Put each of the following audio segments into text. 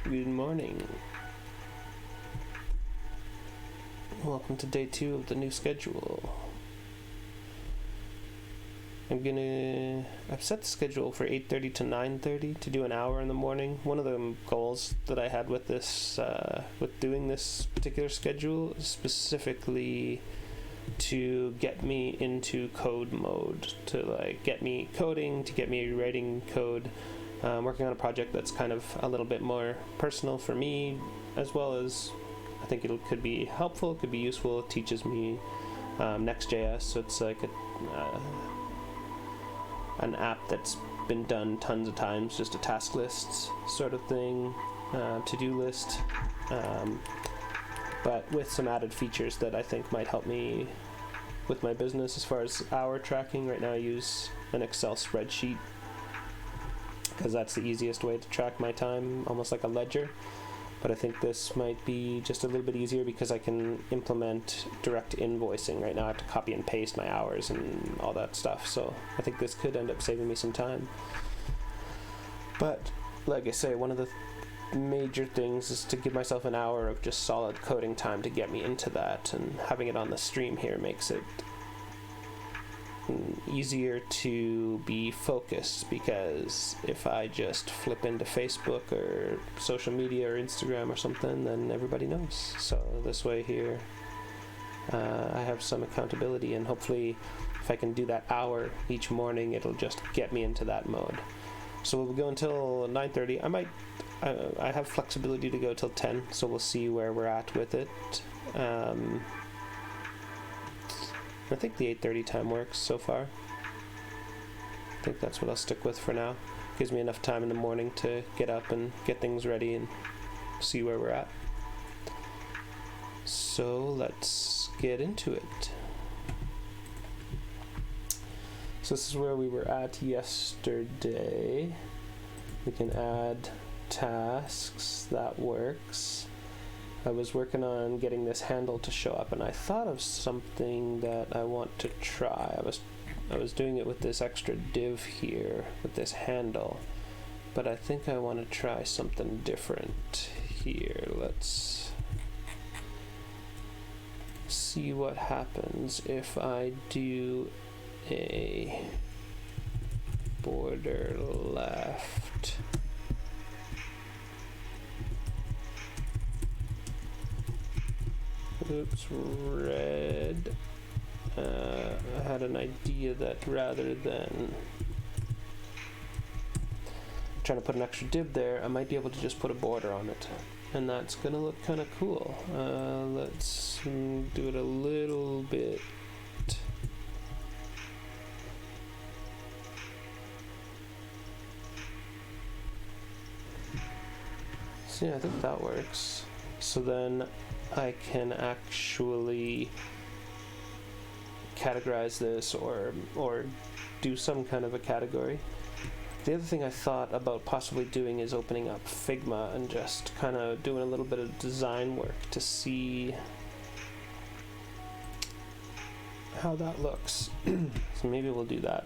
Good morning. Welcome to day 2 of the new schedule. I've set the schedule for 8:30 to 9:30 to do an hour in the morning. One of the goals that I had with this, with doing this particular schedule, is specifically to get me into code mode, to like get me coding, to get me writing code. Working on a project that's kind of a little bit more personal for me, as well as I think it could be helpful, it could be useful. It teaches me NextJS, so it's like an app that's been done tons of times, just a task list sort of thing, to-do list, but with some added features that I think might help me with my business as far as hour tracking. Right now I use an Excel spreadsheet because that's the easiest way to track my time, almost like a ledger. But I think this might be just a little bit easier because I can implement direct invoicing. Right now I have to copy and paste my hours and all that stuff, so I think this could end up saving me some time. But like I say, one of the major things is to give myself an hour of just solid coding time to get me into that, and having it on the stream here makes it easier to be focused, because if I just flip into Facebook or social media or Instagram or something, then everybody knows. So this way here I have some accountability, and hopefully if I can do that hour each morning, it'll just get me into that mode. So we'll go until 9:30. I have flexibility to go till 10, so we'll see where we're at with it. I think the 8:30 time works so far. I think that's what I'll stick with for now. Gives me enough time in the morning to get up and get things ready and see where we're at. So let's get into it. So this is where we were at yesterday. We can add tasks, that works. I was working on getting this handle to show up, and I thought of something that I want to try. I was doing it with this extra div here, with this handle, but I think I want to try something different here. Let's see what happens if I do a border left. Oops, red. I had an idea that rather than trying to put an extra div there, I might be able to just put a border on it, and that's gonna look kind of cool. Let's do it a little bit. So yeah, I think that works. So then I can actually categorize this or do some kind of a category. The other thing I thought about possibly doing is opening up Figma and just kind of doing a little bit of design work to see how that looks. So maybe we'll do that.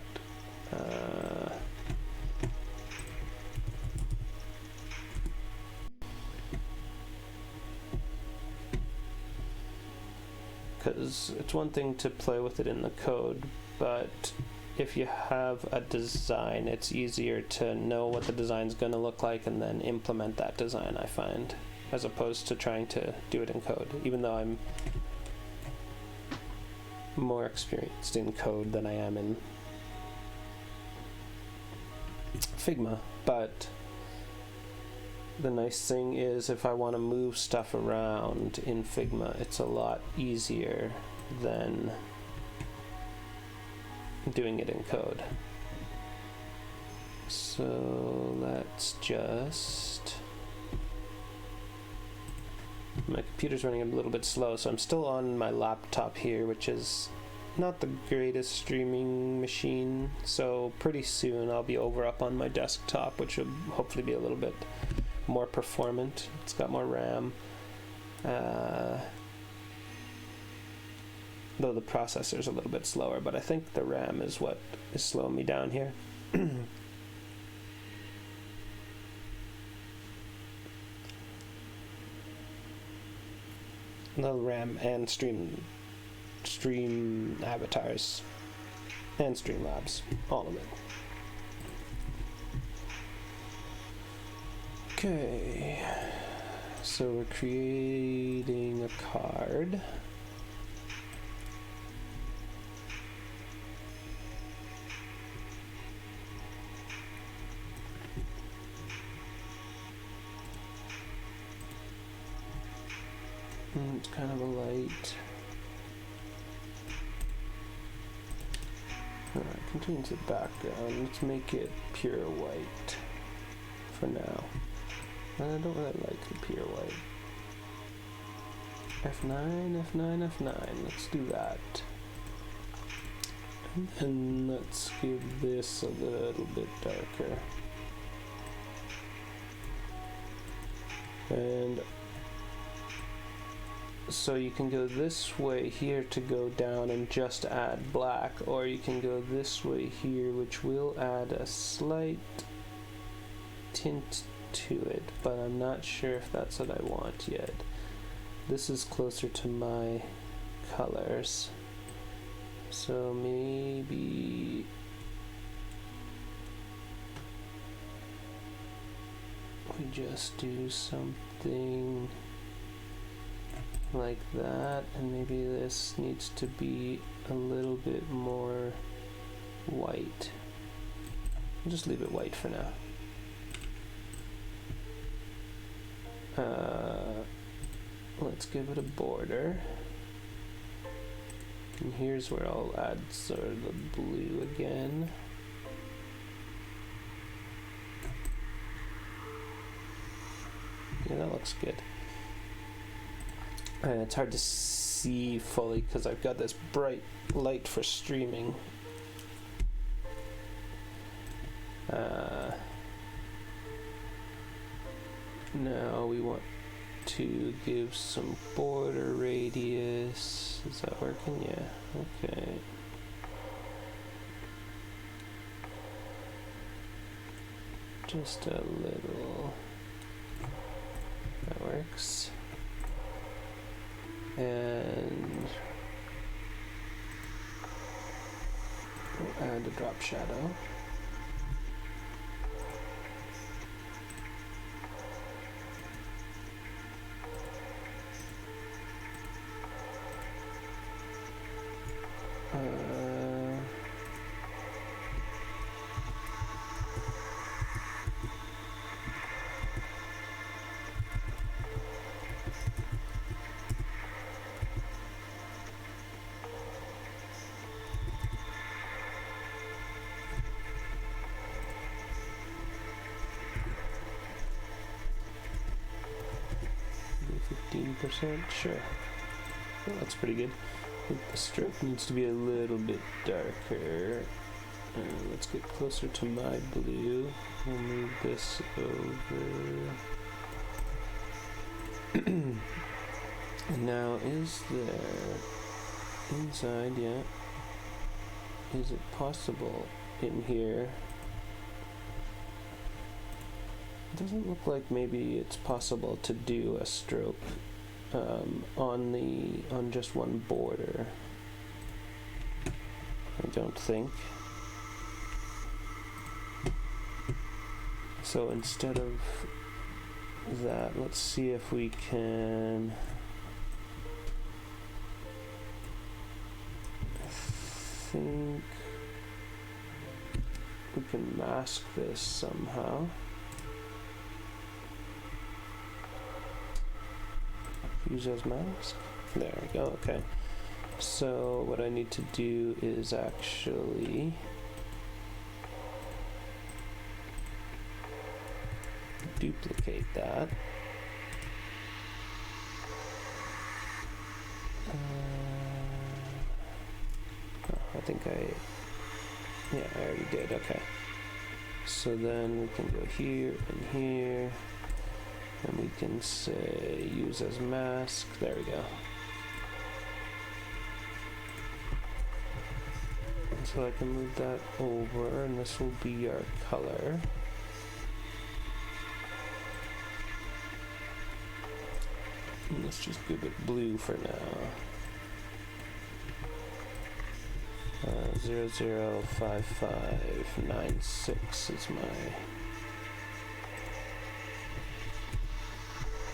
Because it's one thing to play with it in the code, but if you have a design, it's easier to know what the design's going to look like and then implement that design, I find, as opposed to trying to do it in code, even though I'm more experienced in code than I am in Figma. But the nice thing is, if I want to move stuff around in Figma, it's a lot easier than doing it in code. So let's just... My computer's running a little bit slow, so I'm still on my laptop here, which is not the greatest streaming machine. So pretty soon I'll be over up on my desktop, which will hopefully be a little bit more performant. It's got more RAM, though the processor's a little bit slower, but I think the RAM is what is slowing me down here. the RAM and stream avatars and Streamlabs, all of it. Okay, so we're creating a card. It's kind of a light. Alright, continue to the background. Let's make it pure white for now. I don't really like the pure white. F9, F9, F9. Let's do that. And then let's give this a little bit darker. And so you can go this way here to go down and just add black, or you can go this way here, which will add a slight tint to it, but I'm not sure if that's what I want yet. This is closer to my colors, so maybe we just do something like that, and maybe this needs to be a little bit more white. I'll just leave it white for now. Let's give it a border, and here's where I'll add sort of the blue again. Yeah, that looks good. And it's hard to see fully because I've got this bright light for streaming. Now we want to give some border radius. Is that working? Yeah, okay. Just a little. That works. And we'll add a drop shadow. Sure. Oh, that's pretty good. I think the strip needs to be a little bit darker. Let's get closer to my blue. We'll move this over. And now, is there inside yet? Is it possible in here? It doesn't look like maybe it's possible to do a stroke on just one border. I don't think. So instead of that, let's see if we can think we can mask this somehow. Use as mask. There we go. Okay. So what I need to do is actually duplicate that. I think yeah, I already did. Okay. So then we can go here and here. And we can say use as mask. There we go. And so I can move that over, and this will be our color. Let's just give it blue for now. 005596 is my...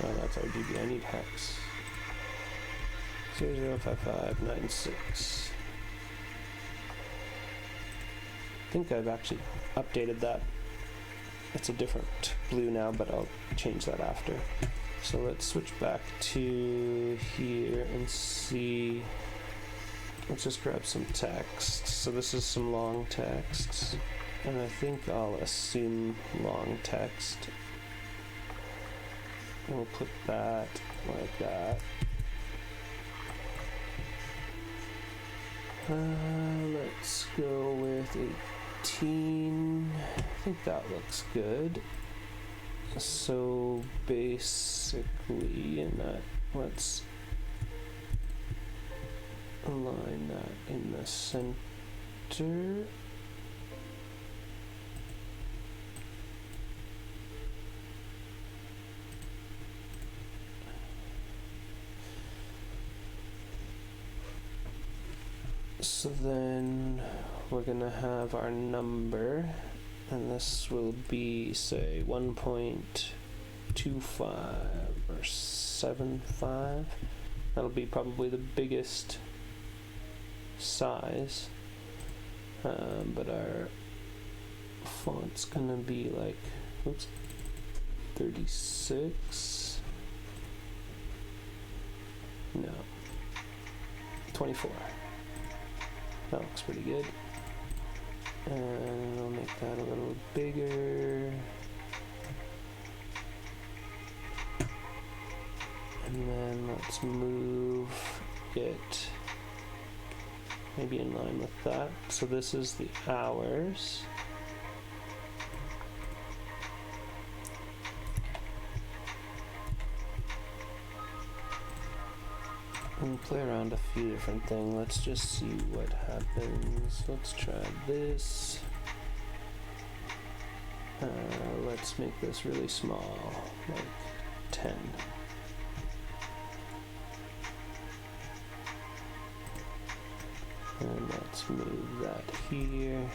Oh, that's RGB. I need hex. 005596. I think I've actually updated that. It's a different blue now, but I'll change that after. So let's switch back to here and see. Let's just grab some text. So this is some long text, and I think I'll assume long text. And we'll put that like that. Let's go with 18. I think that looks good. So basically, in that, let's align that in the center. So then we're gonna have our number, and this will be, say, 1.25 or 75. That'll be probably the biggest size, but our font's gonna be like, oops, 36. No, 24. That looks pretty good. And I'll make that a little bigger. And then let's move it maybe in line with that. So this is the hours. And play around a few different things. Let's just see what happens. Let's try this. Let's make this really small, like 10. And let's move that here.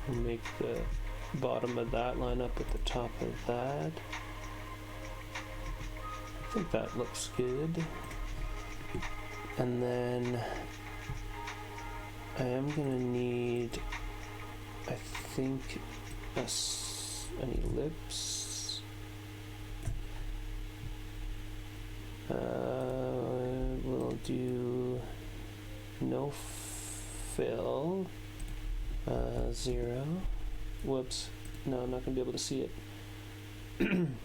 Make the bottom of that line up with the top of that. I think that looks good. And then I am gonna need, I think, an ellipse. We'll do no fill. 0. Whoops. No, I'm not going to be able to see it. And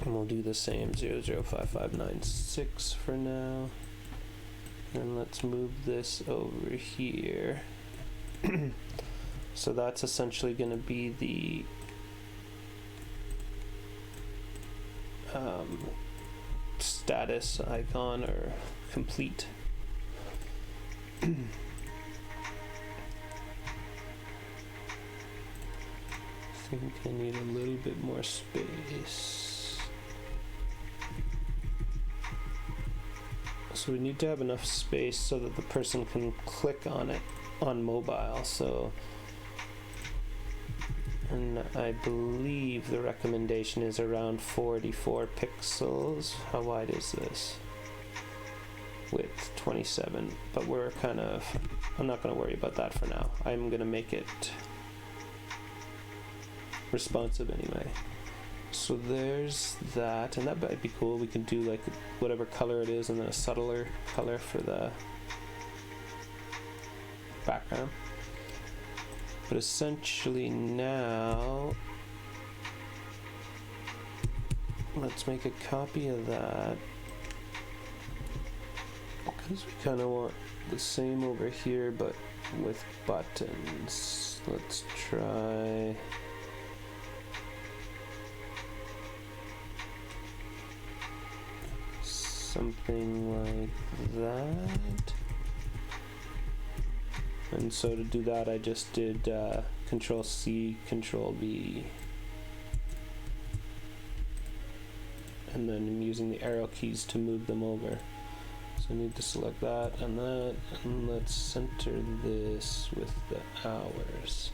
we'll do the same 005596 for now. And let's move this over here. So that's essentially going to be the status icon or complete. I think I need a little bit more space. So we need to have enough space so that the person can click on it on mobile. So, and I believe the recommendation is around 44 pixels. How wide is this? Width 27, but we're kind of, I'm not going to worry about that for now. I'm going to make it responsive anyway. So there's that, and that might be cool. We can do like whatever color it is and then a subtler color for the background. But essentially now let's make a copy of that, because we kind of want the same over here but with buttons. Let's try something like that. And so to do that, I just did Control C, Control V, and then I'm using the arrow keys to move them over. So I need to select that, and let's center this with the hours.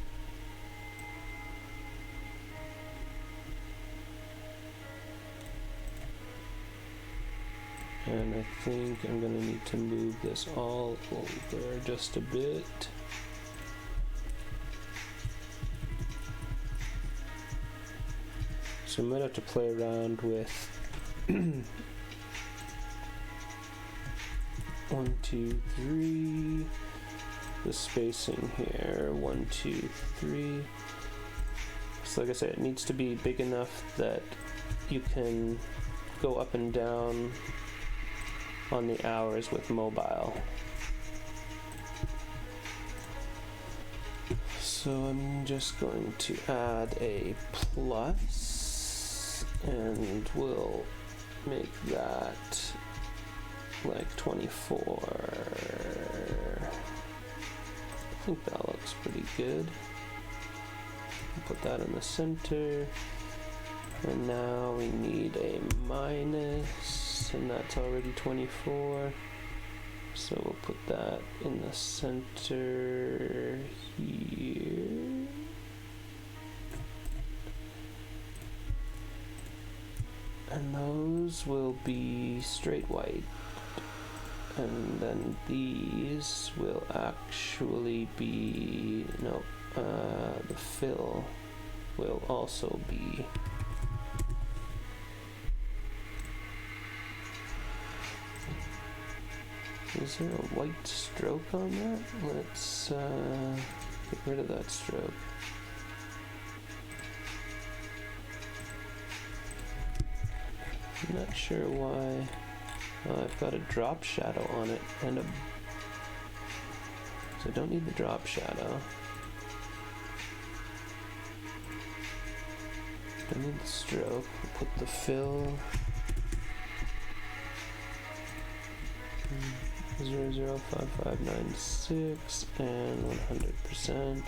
And I think I'm going to need to move this all over just a bit. So I might have to play around with 1, 2, 3, the spacing here, 1, 2, 3. So like I said, it needs to be big enough that you can go up and down on the hours with mobile. So I'm just going to add a plus, and we'll make that like 24. I think that looks pretty good. Put that in the center, and now we need a minus, and that's already 24. So we'll put that in the center here. And those will be straight white. And then these will actually be, no, the fill will also be Is there a white stroke on that? Let's get rid of that stroke. I'm not sure why. I've got a drop shadow on it and a... So I don't need the drop shadow. Don't need the stroke. We'll put the fill. 005596 and 100%.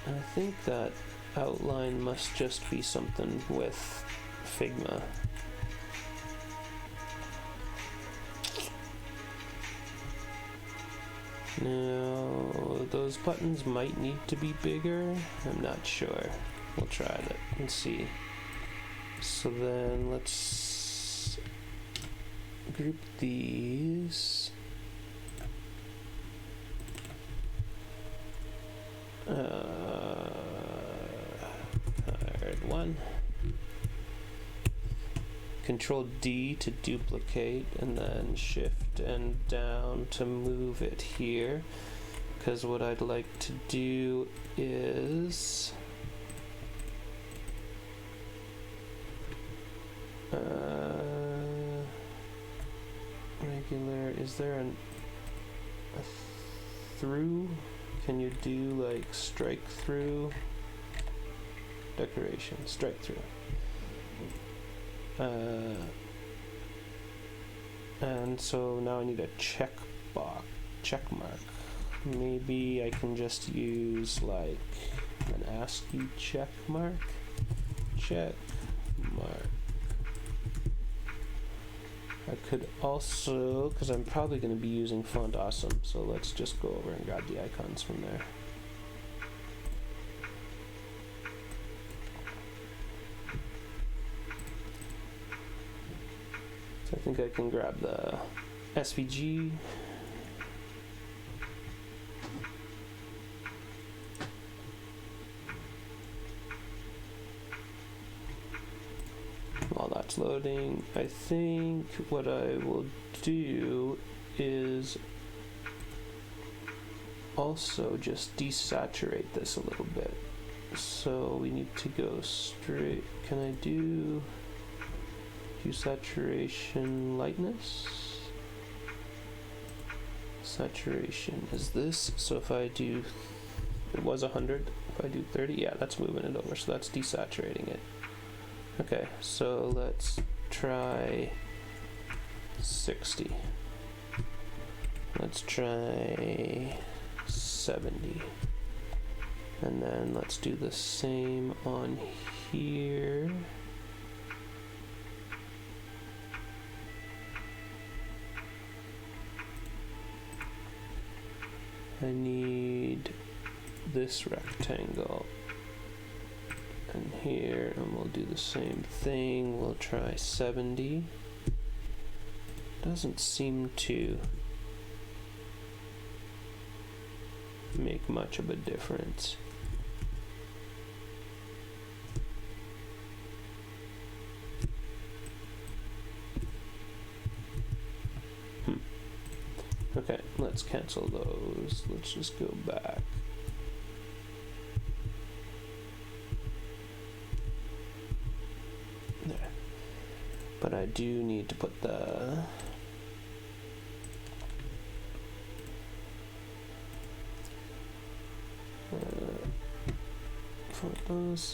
I think that outline must just be something with Figma. Now, those buttons might need to be bigger. I'm not sure. We'll try that and see. So then let's group these. Alright, one. Control D to duplicate, and then Shift and down to move it here. Because what I'd like to do is regular. Is there a through? Can you do like strike through? Decoration, strike through. And so now I need a check mark. Maybe I can just use like an ASCII check mark. Check mark. I could also, because I'm probably going to be using Font Awesome, so let's just go over and grab the icons from there. So I think I can grab the SVG. While that's loading, I think what I will do is also just desaturate this a little bit. So we need to go straight. Can I do saturation lightness? Saturation is this. So if I do, it was 100. If I do 30, yeah, that's moving it over. So that's desaturating it. Okay, so let's try 60. Let's try 70. And then let's do the same on here. I need this rectangle and here, and we'll do the same thing. We'll try 70. Doesn't seem to make much of a difference. Okay, let's cancel those. Let's just go back. There. But I do need to put the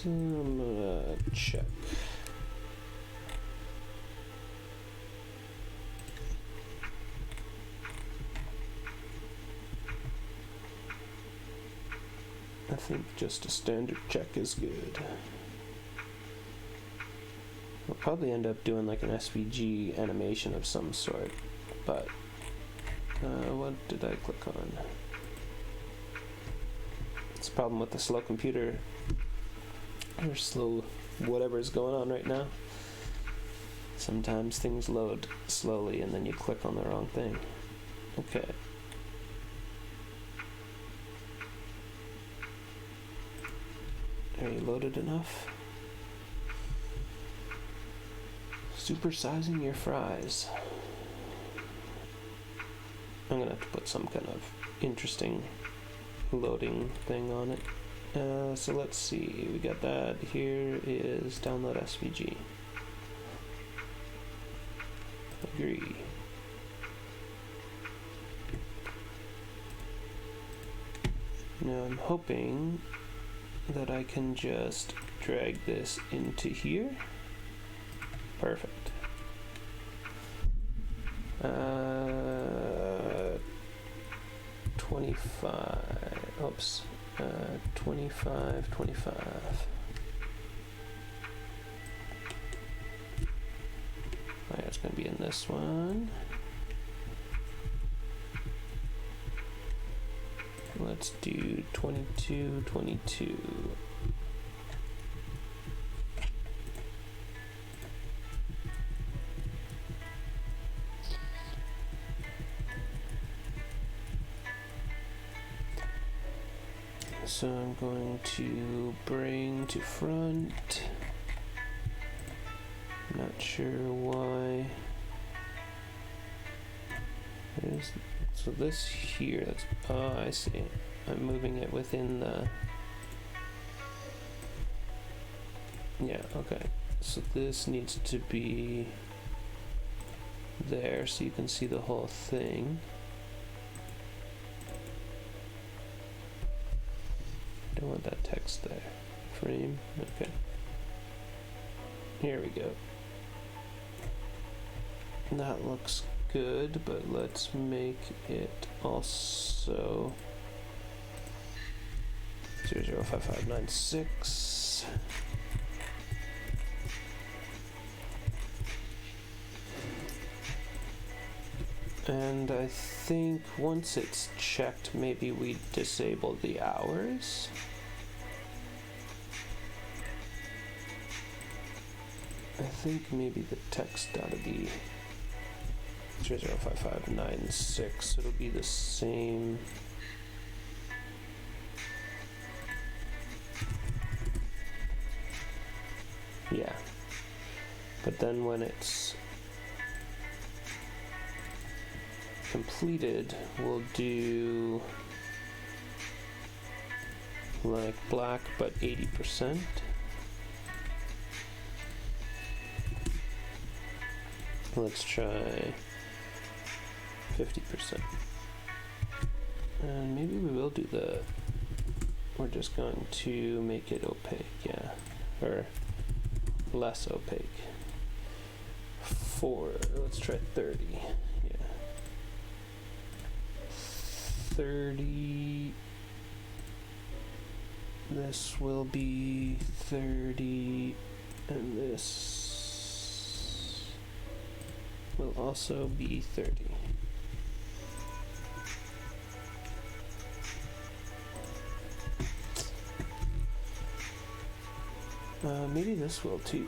I'm gonna check. I think just a standard check is good. I'll probably end up doing like an SVG animation of some sort, but what did I click on? It's a problem with the slow computer, or slow whatever is going on right now. Sometimes things load slowly and then you click on the wrong thing. Okay. Are you loaded enough? Supersizing your fries. I'm gonna have to put some kind of interesting loading thing on it. So let's see, we got that. Here is download SVG. Agree. Now I'm hoping that I can just drag this into here. Perfect. 25. Oops. 25, 25. Oh, yeah, it's going to be in this one. Let's do 22, 22. So I'm going to bring to front. Not sure why. So this here, that's, oh, I see. I'm moving it within the, yeah, okay. So this needs to be there so you can see the whole thing. I don't want that text there. Frame, okay. Here we go. That looks good, but let's make it also 005596. And I think once it's checked, maybe we disable the hours. I think maybe the text ought to be 005596. It'll be the same. Yeah. But then when it's completed, we'll do like black but 80%. Let's try 50%. And maybe we will do we're just going to make it opaque, yeah. Or less opaque. Let's try 30, yeah. 30. This will be 30, and this will also be 30. Maybe this will too.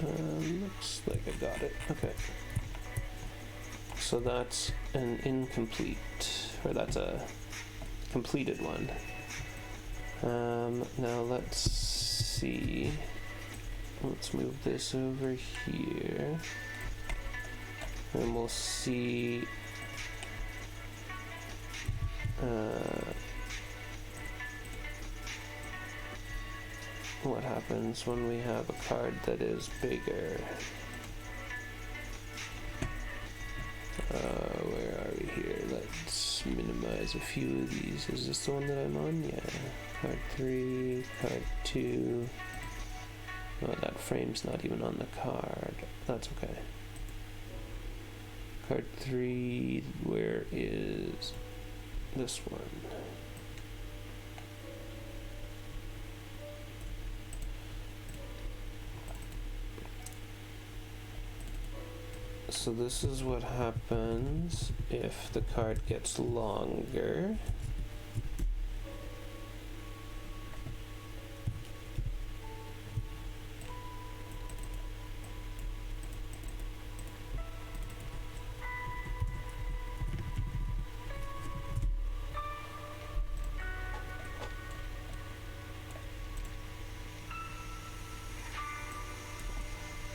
Looks like I got it. Okay. So that's an incomplete, or that's a completed one. Now let's see. Let's move this over here. And we'll see what happens when we have a card that is bigger. Where are we here? Let's minimize a few of these. Is this the one that I'm on? Yeah. Card 3, card 2. Oh, that frame's not even on the card. That's okay. Card 3, where is this one? So this is what happens if the card gets longer.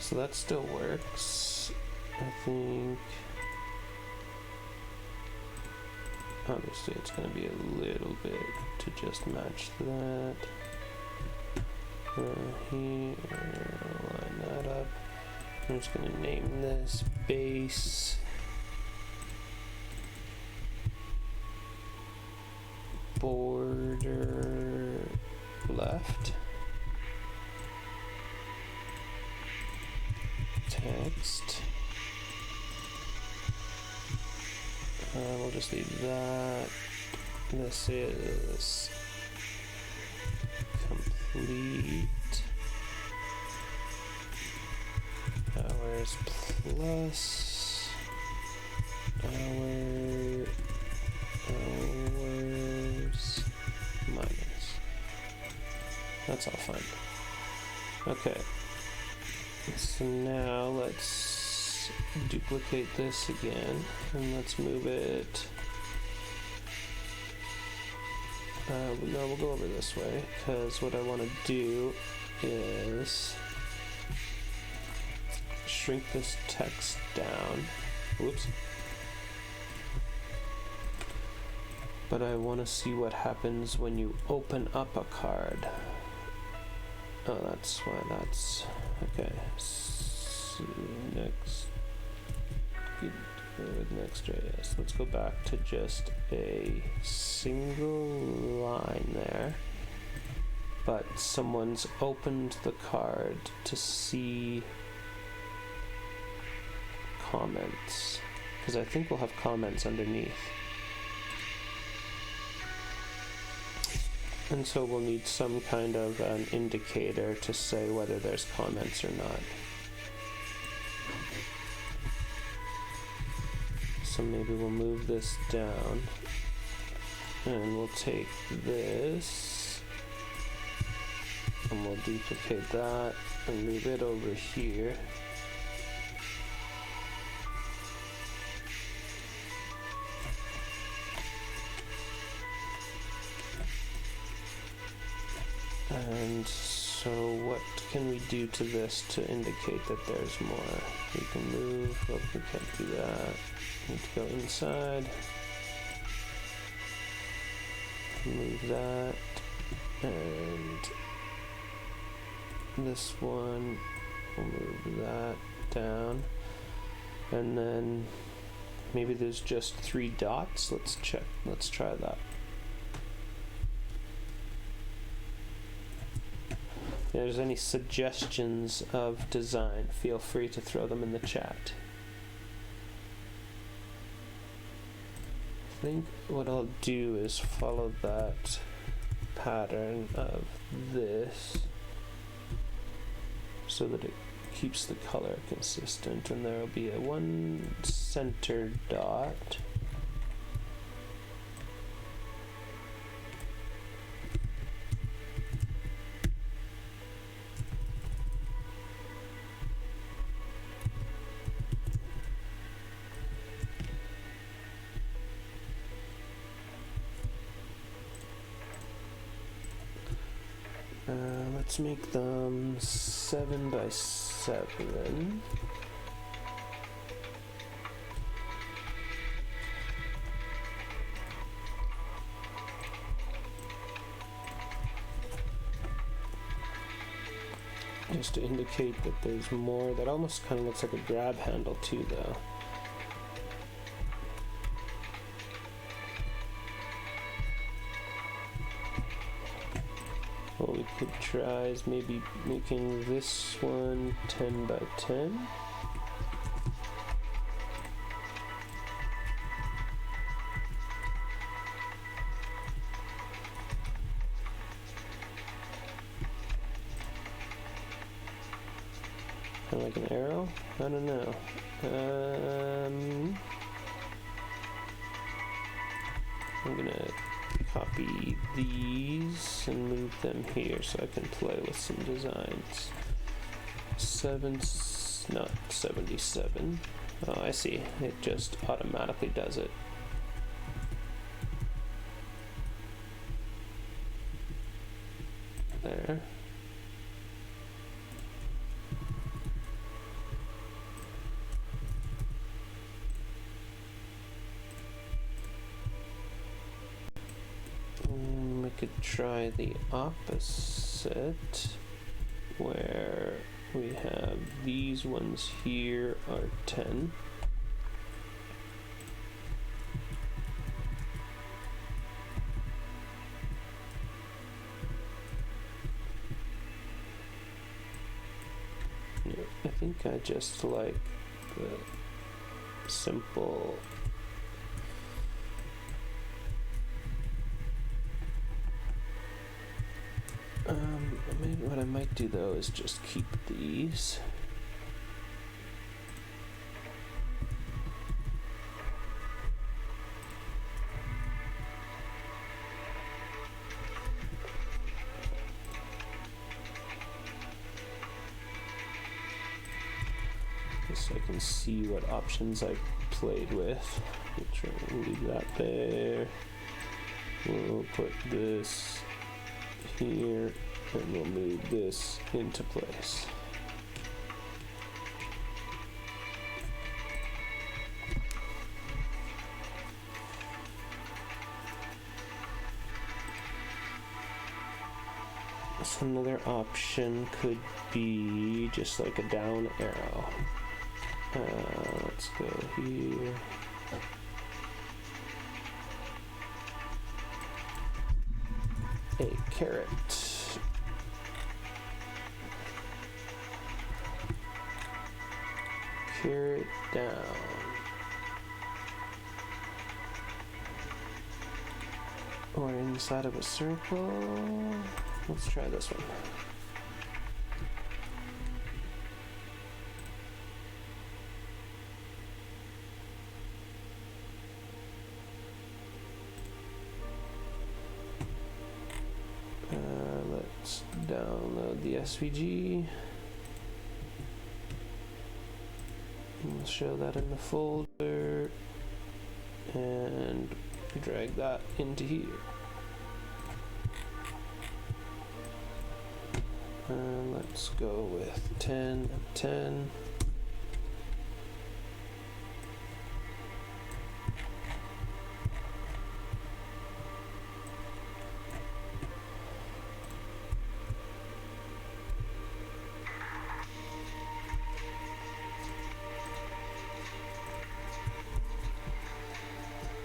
So that still works. I think obviously it's going to be a little bit to just match that. Here, line that up. I'm just going to name this base border left. Text. We'll just leave that. This is complete. Hours plus hours minus. That's all fine. Okay. So now let's duplicate this again, and let's move it. No, we'll go over this way, because what I want to do is shrink this text down. Whoops. But I want to see what happens when you open up a card. Oh, that's why that's okay. So next, with NextJS, let's go back to just a single line there. But someone's opened the card to see comments, because I think we'll have comments underneath. And so we'll need some kind of an indicator to say whether there's comments or not. So maybe we'll move this down, and we'll take this, and we'll duplicate that, and move it over here. And So what can we do to this to indicate that there's more? We can move, well, we can't do that. We need to go inside. Move that. And this one, we'll move that down. And then maybe there's just 3 dots. Let's check, let's try that. If there's any suggestions of design, feel free to throw them in the chat. I think what I'll do is follow that pattern of this so that it keeps the color consistent, and there will be a 1 center dot. Let's make them 7 by 7. Just to indicate that there's more. That almost kind of looks like a grab handle too, though. What we could try is maybe making this one 10 by 10. Kind of like an arrow? I don't know. I'm gonna copy these and move them here so I can play with some designs. Not 77. Oh, I see. It just automatically does it. There. We could try the opposite, where we have these ones here are 10. Yeah, I think I just like the simple maybe what I might do though is just keep these. Just so I can see what options I played with. We'll try and leave that there. We'll put this here, and we'll move this into place. So another option could be just like a down arrow. Let's go here. A carrot. Carrot down. Or inside of a circle. Let's try this one. Let's download the SVG. We'll show that in the folder and drag that into here. Let's go with 10 and 10.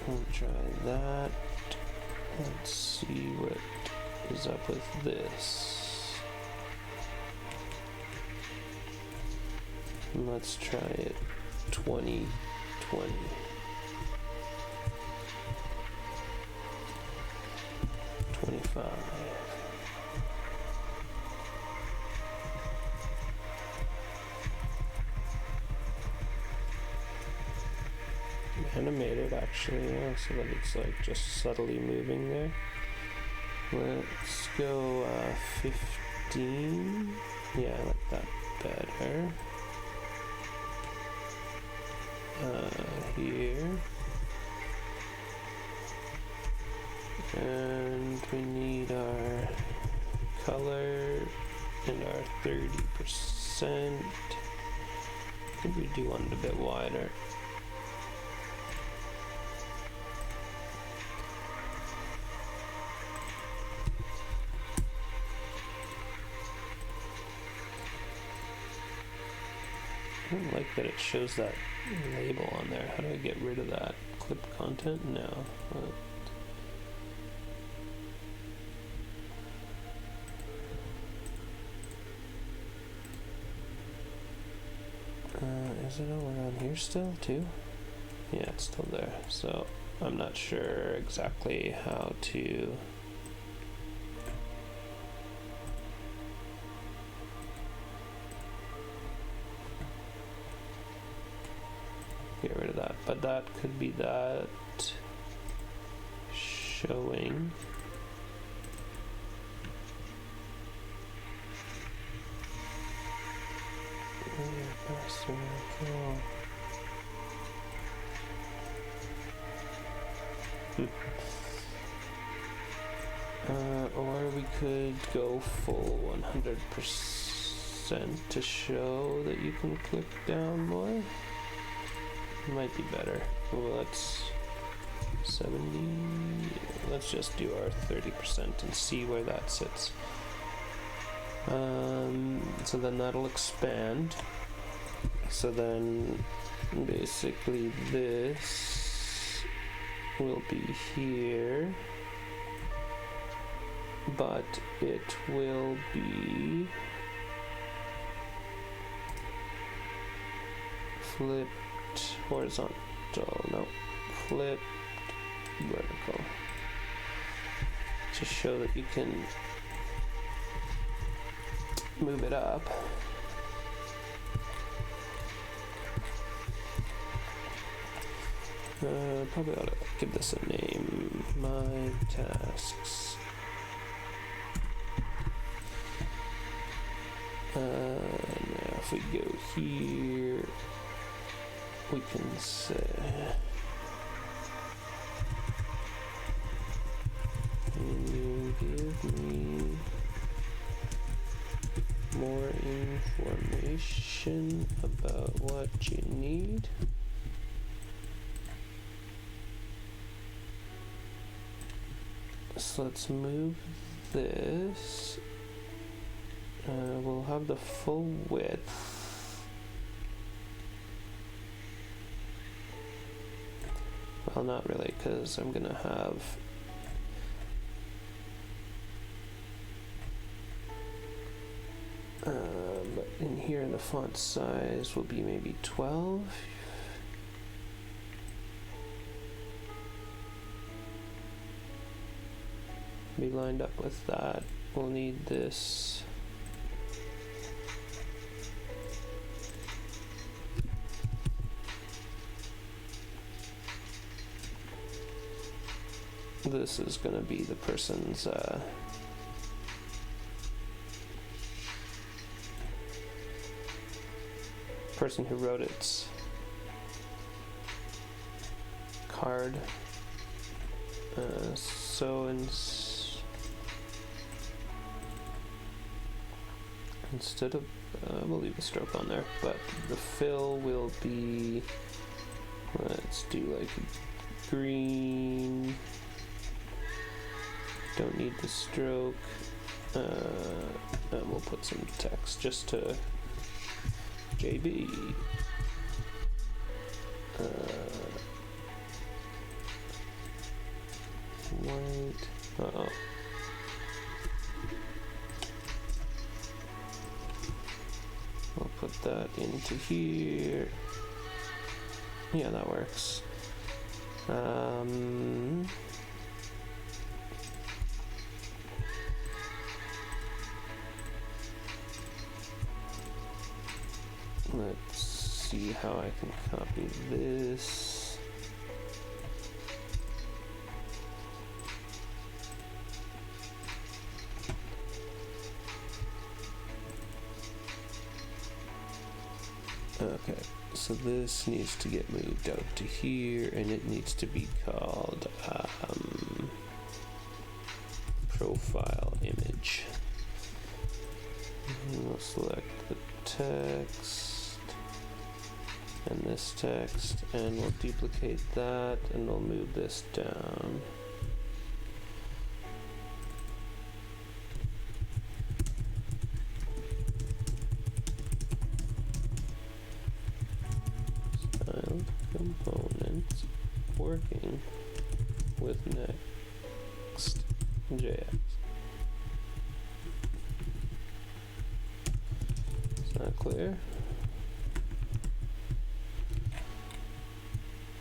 We'll try that. Let's see what is up with this. Let's try it 20, 20. Animated actually, yeah, so that it's like just subtly moving there. Let's go 15. Yeah, I like that better. Here. And we need our color and our 30%. I think we do want it a bit wider. I don't like that it shows that label on there. How do I get rid of that? Clip content? No. Is it over on here still too? Yeah, it's still there. So I'm not sure exactly how to get rid of that, but that could be that showing. Or we could go full 100% to show that you can click down more. Might be better. Well, let's 70. Let's just do our 30% and see where that sits. So then that'll expand. So then basically this will be here, but it will be flipped horizontal, no, flipped vertical, to show that you can move it up. Probably ought to give this a name. My tasks. Now if we go here, we can say can you give me more information about what you need? So let's move this. We'll have the full width. Well, not really, because I'm gonna have but in here the font size will be maybe 12. Be lined up with that. We'll need this this is going to be the person's person who wrote its card. instead of, we'll leave a stroke on there, but the fill will be, let's do like green, don't need the stroke, and we'll put some text just to JB. White, uh-oh. We'll put that into here. Yeah, that works. Let's see how I can copy this. Okay, so this needs to get moved out to here, and it needs to be called profile image. And we'll select the text and this text, and we'll duplicate that, and we'll move this down. Components working with NextJS. Is that clear?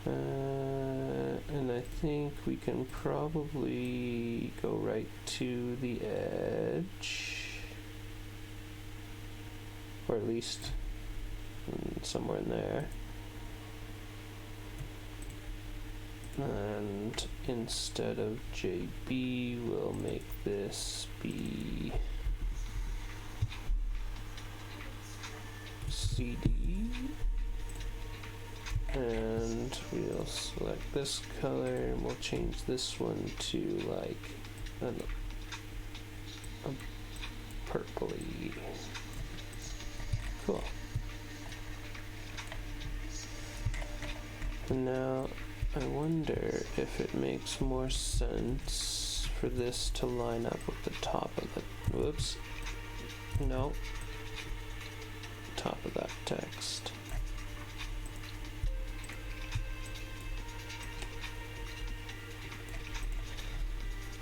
And I think we can probably go right to the edge, or at least somewhere in there. And instead of JB, we'll make this be CD, and we'll select this color, and we'll change this one to like a purpley. Cool. And now I wonder if it makes more sense for this to line up with the top of the, whoops, no, top of that text.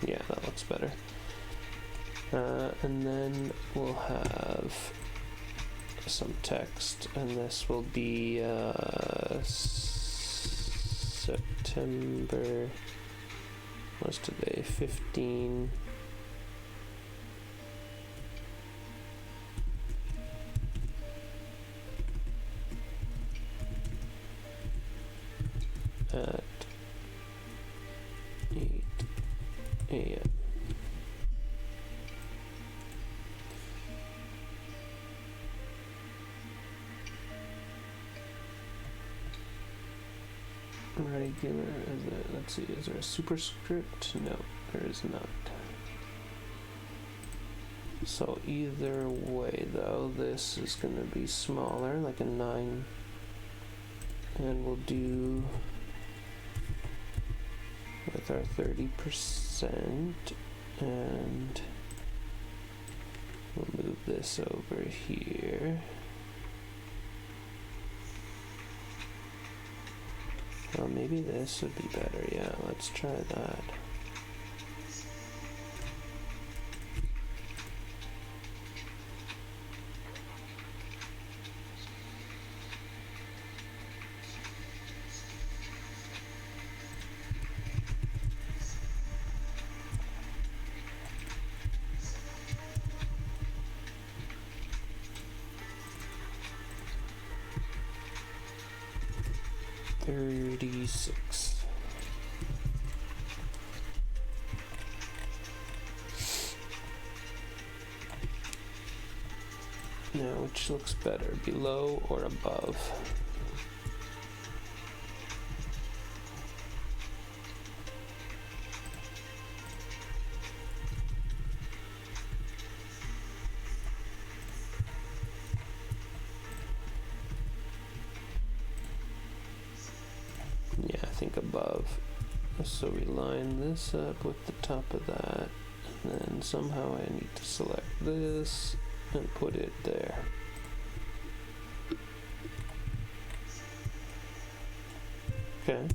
Yeah, that looks better. And then we'll have some text, and this will be September, what's today, 15. At 8 a.m. Regular, let's see, is there a superscript? No, there is not. So either way though, this is going to be smaller, like a 9, and we'll do with our 30%, and we'll move this over here. Well, maybe this would be better. Yeah, let's try that. Now, which looks better, below or above? like above. So we line this up with the top of that, and then somehow I need to select this and put it there. Okay.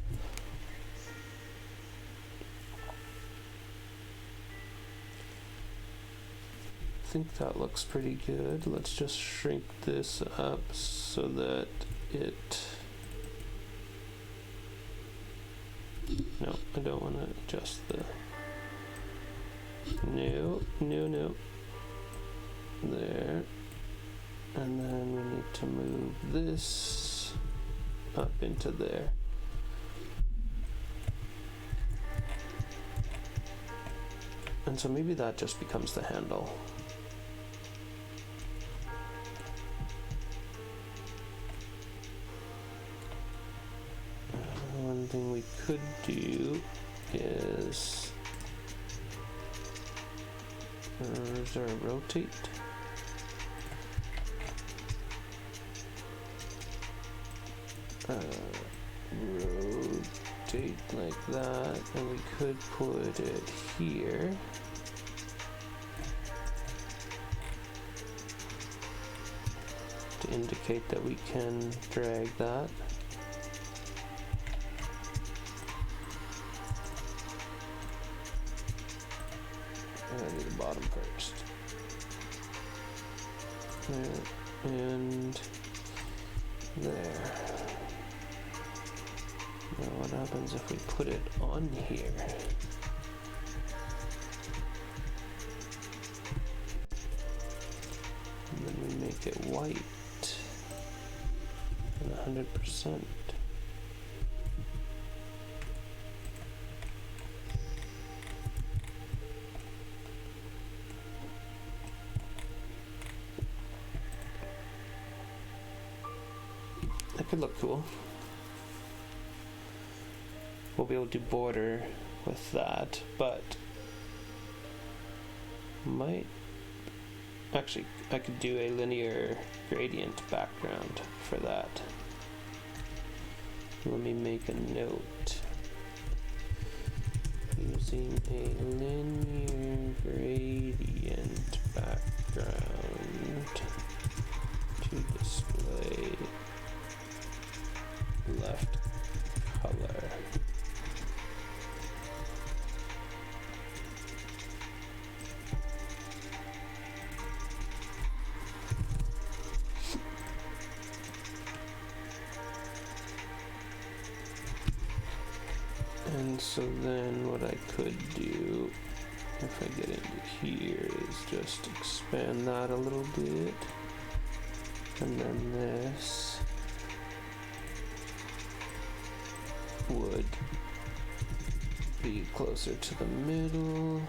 I think that looks pretty good. Let's just shrink this up so that it... No, I don't want to adjust the... No. There. And then we need to move this up into there. And so maybe that just becomes the handle. One thing we could do is, is there a rotate? Rotate like that, and we could put it here. To indicate that we can drag that. I'm gonna do the bottom first. There, and there. Now what happens if we put it on here? And then we make it white and 100%. That could look cool. We'll be able to border with that, but might actually I could do a linear gradient background for that. Let me make a note. Using a linear gradient background to display left color. And so then what I could do, if I get into here, is just expand that a little bit. And then this would be closer to the middle.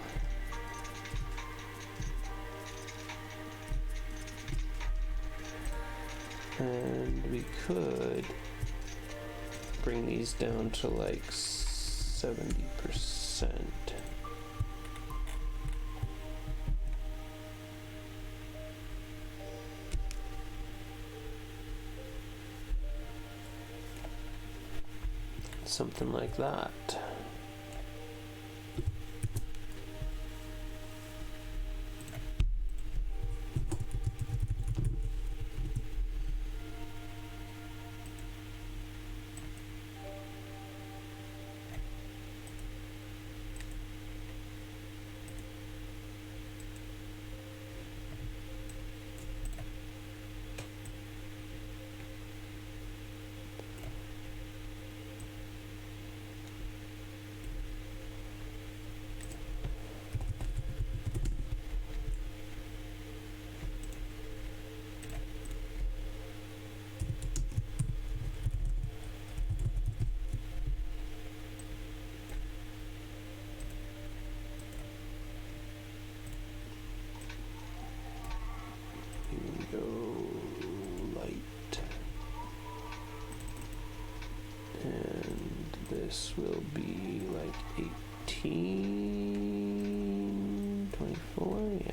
And we could bring these down to like 70%. Something like that. This will be like 18, 24, yeah.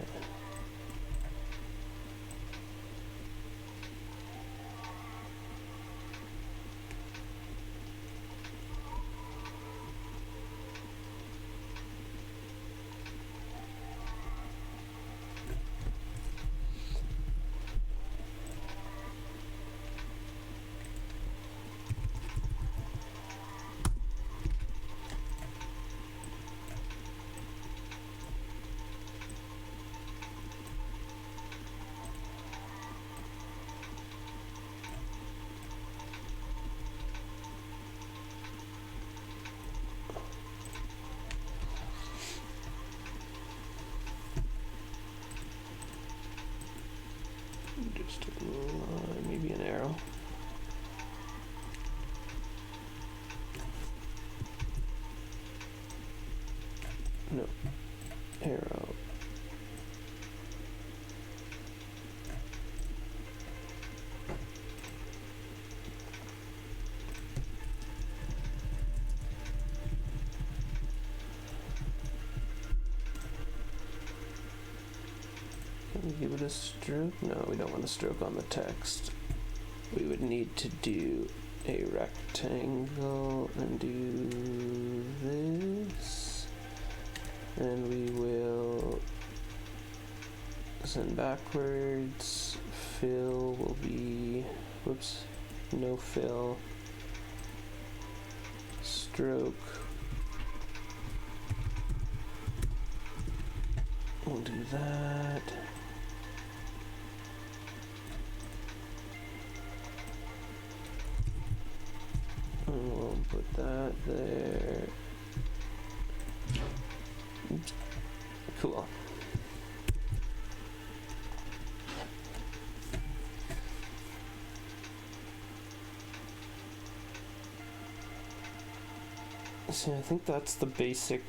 We give it a stroke? No, we don't want a stroke on the text. We would need to do a rectangle and do this. And we will send backwards. Fill will be, whoops, no fill. Stroke. We'll do that. And we'll put that there. Oops. Cool. So I think that's the basic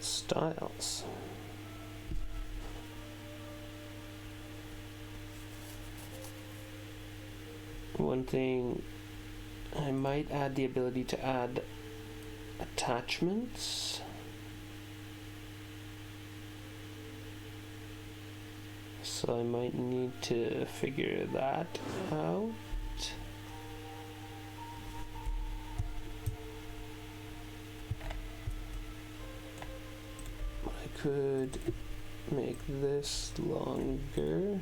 styles. One thing, I might add the ability to add attachments. So I might need to figure that out. I could make this longer.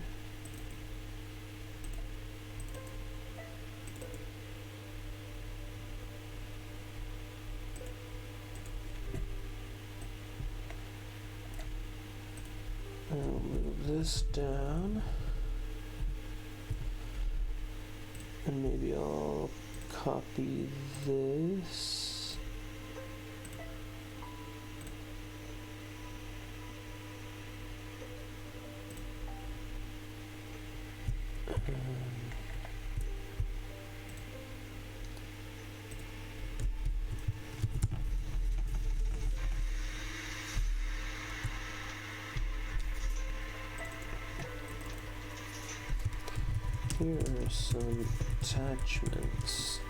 I'll move this down, and maybe I'll copy this. Here are some attachments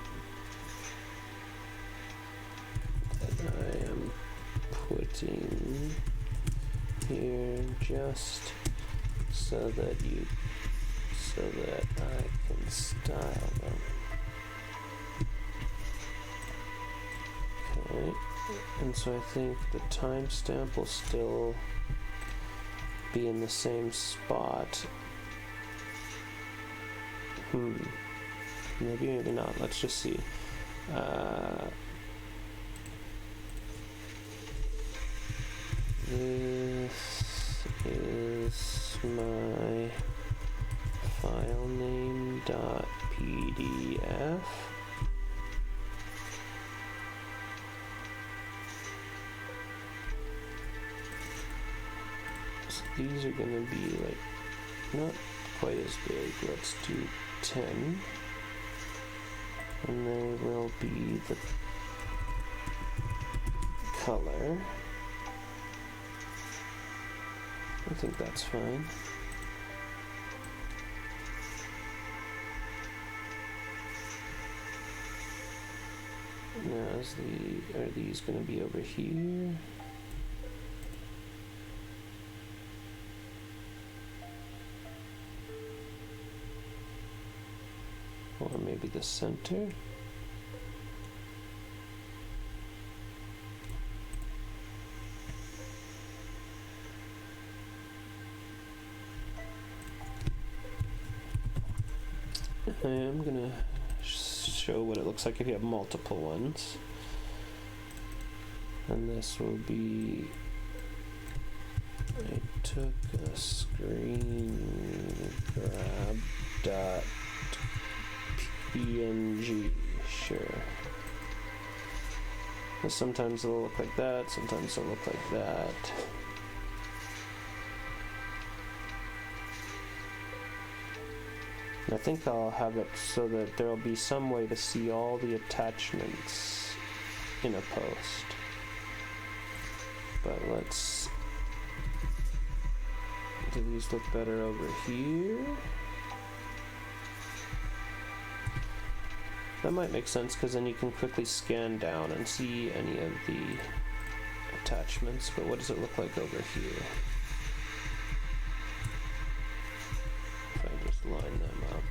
that I am putting here just so that I can style them. Okay, and so I think the timestamp will still be in the same spot. Maybe not. Let's just see. This is my file name .pdf. So these are going to be like not quite as big. Let's do 10, and they will be the color. I think that's fine. Now, are these going to be over here? Or maybe the center. I am gonna show what it looks like if you have multiple ones. And this will be, I took a screen grab dot PNG, sure. Sometimes it'll look like that, sometimes it'll look like that. And I think I'll have it so that there'll be some way to see all the attachments in a post. But do these look better over here? That might make sense because then you can quickly scan down and see any of the attachments, but what does it look like over here? If I just line them up.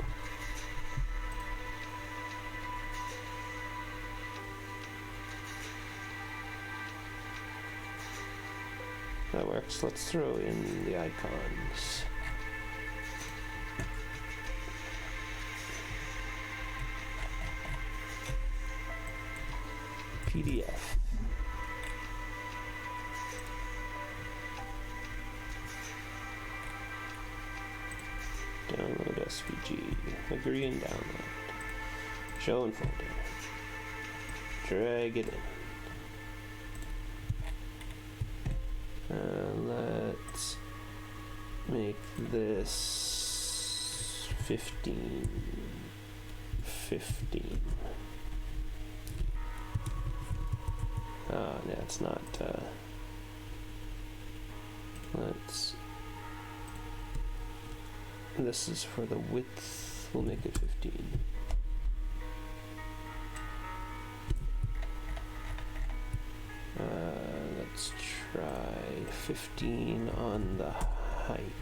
That works. Let's throw in the icons. PDF. Download SVG. Agree and download. Show in folder. Drag it in. Let's make this 15. Yeah, it's not, this is for the width, we'll make it 15. Let's try 15 on the height.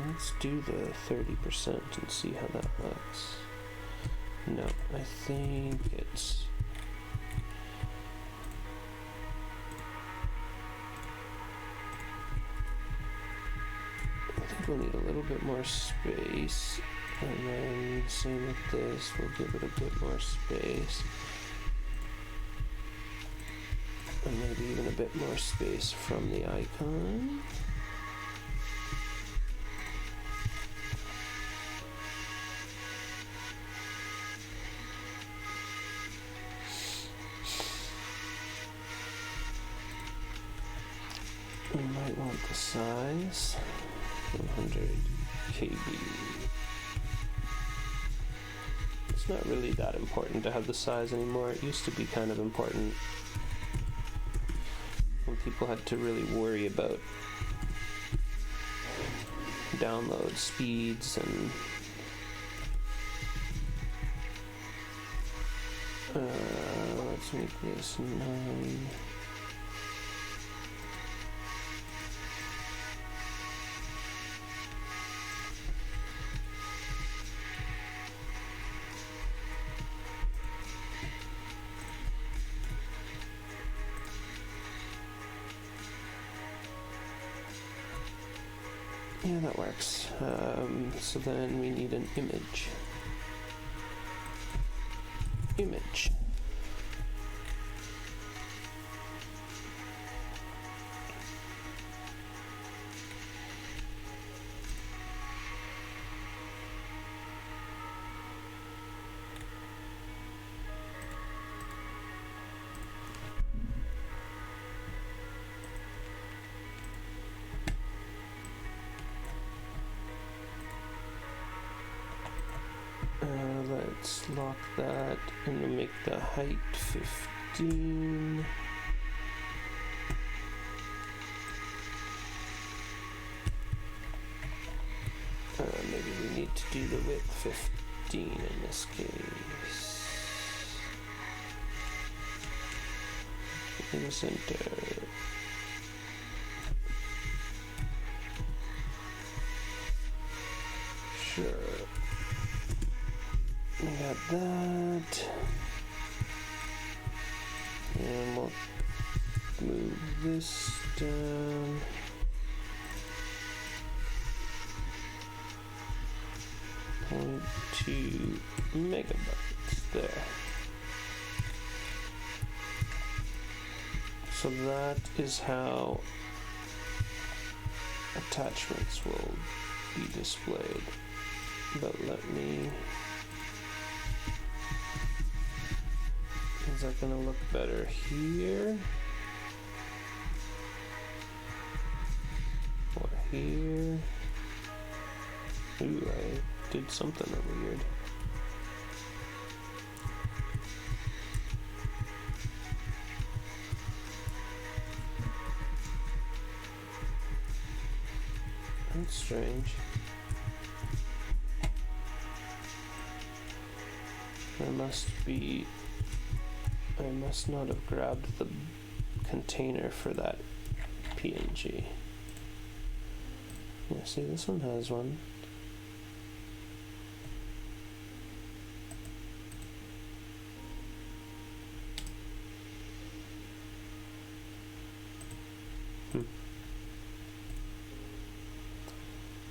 Let's do the 30% and see how that looks. No, I think it's... I think we'll need a little bit more space. And then same with this, we'll give it a bit more space. And maybe even a bit more space from the icon. We might want the size, 100 KB. It's not really that important to have the size anymore. It used to be kind of important when people had to really worry about download speeds and let's make this 9. Yeah, that works. So then we need an image. Let's lock that and we'll make the height 15. Maybe we need to do the width 15 in this case. In the center. Sure. We got that. And we'll move this down. 0.2 megabytes there. So that is how attachments will be displayed. But let me... Is that gonna look better here? Or here? Ooh, I did something weird. That's strange. I must not have grabbed the container for that PNG. Yeah, see, this one has one.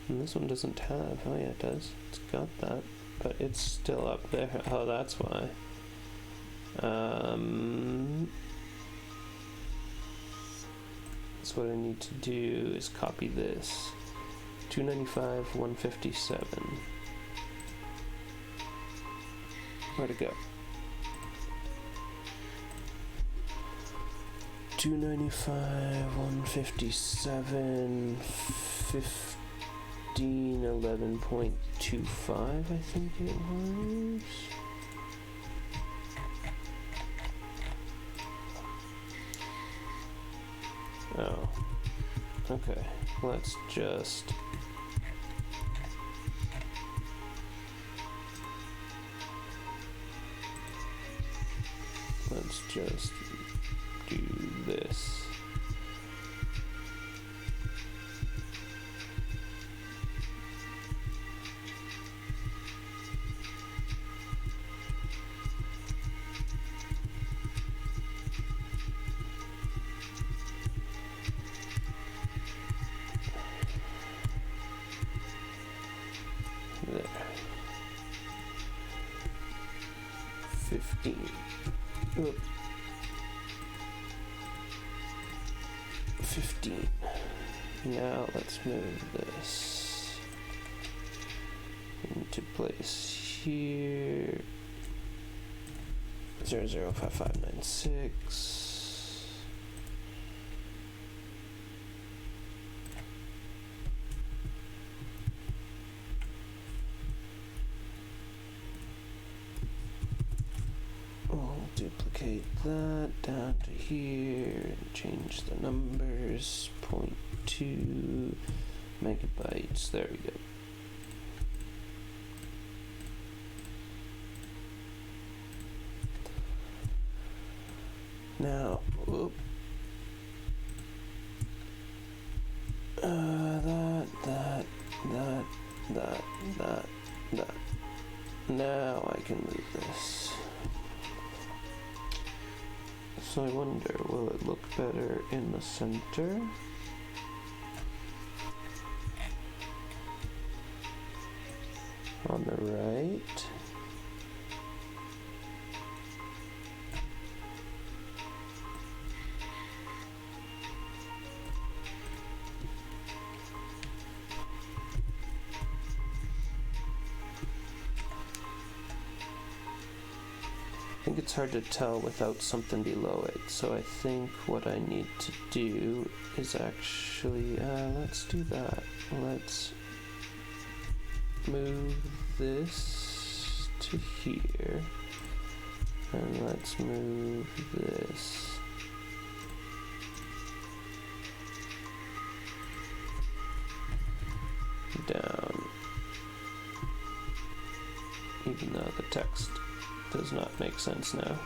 And this one doesn't have. Oh yeah, it does. It's got that, but it's still up there. Oh, that's why. So what I need to do is copy this. 295, 157. Where'd it go? 295, 157, 11.25, I think it was. Oh, okay. Let's just do this. There. 15. Oop. 15. Now let's move this into place here. 005596. Duplicate that down to here and change the numbers. 0.2 megabytes. There we go. Now, whoop. That. Now I can move this. So I wonder, will it look better in the center? On the right? I think it's hard to tell without something below it, so I think what I need to do is actually, let's do that. Let's move this to here, and let's move this down, even though the text does not make sense now.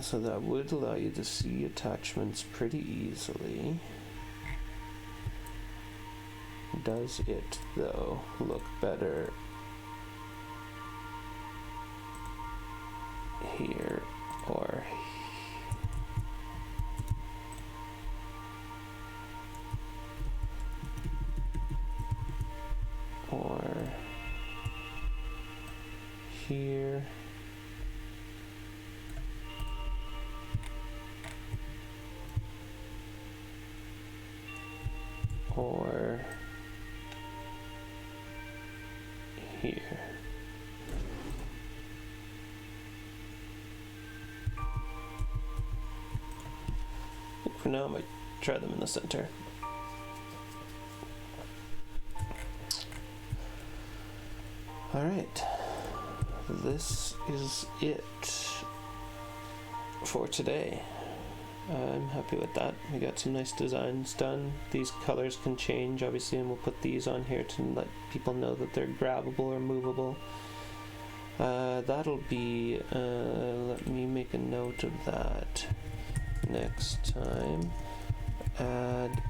So that would allow you to see attachments pretty easily. Does it, though, look better here or here? Or here. For now, I might try them in the center. All right, this is it for today. I'm happy with that. We got some nice designs done. These colors can change, obviously, and we'll put these on here to let people know that they're grabbable or movable. That'll be, let me make a note of that. Next time, add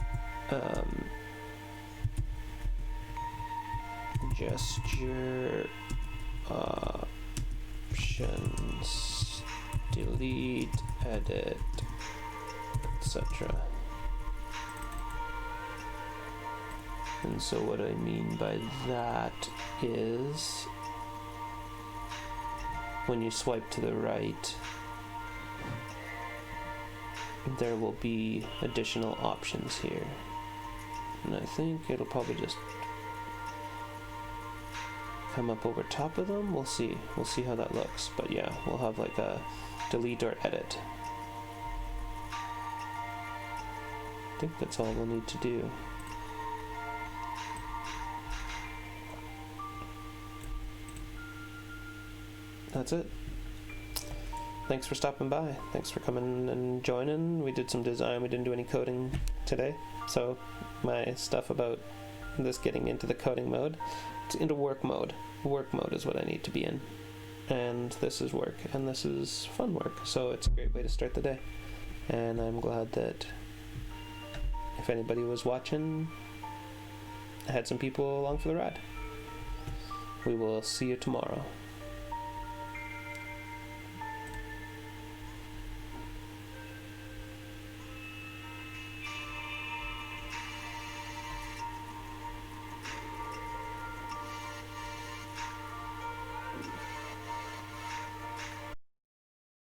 gesture options, delete, edit, etc. And so what I mean by that is when you swipe to the right, there will be additional options here. And I think it'll probably just come up over top of them. We'll see how that looks. But yeah, we'll have like a delete or edit. I think that's all we'll need to do. That's it. Thanks for stopping by. Thanks for coming and joining. We did some design. We didn't do any coding today. So my stuff about this getting into the coding mode, it's into work mode. Work mode is what I need to be in. And this is work. And this is fun work. So it's a great way to start the day. And I'm glad that if anybody was watching, I had some people along for the ride. We will see you tomorrow.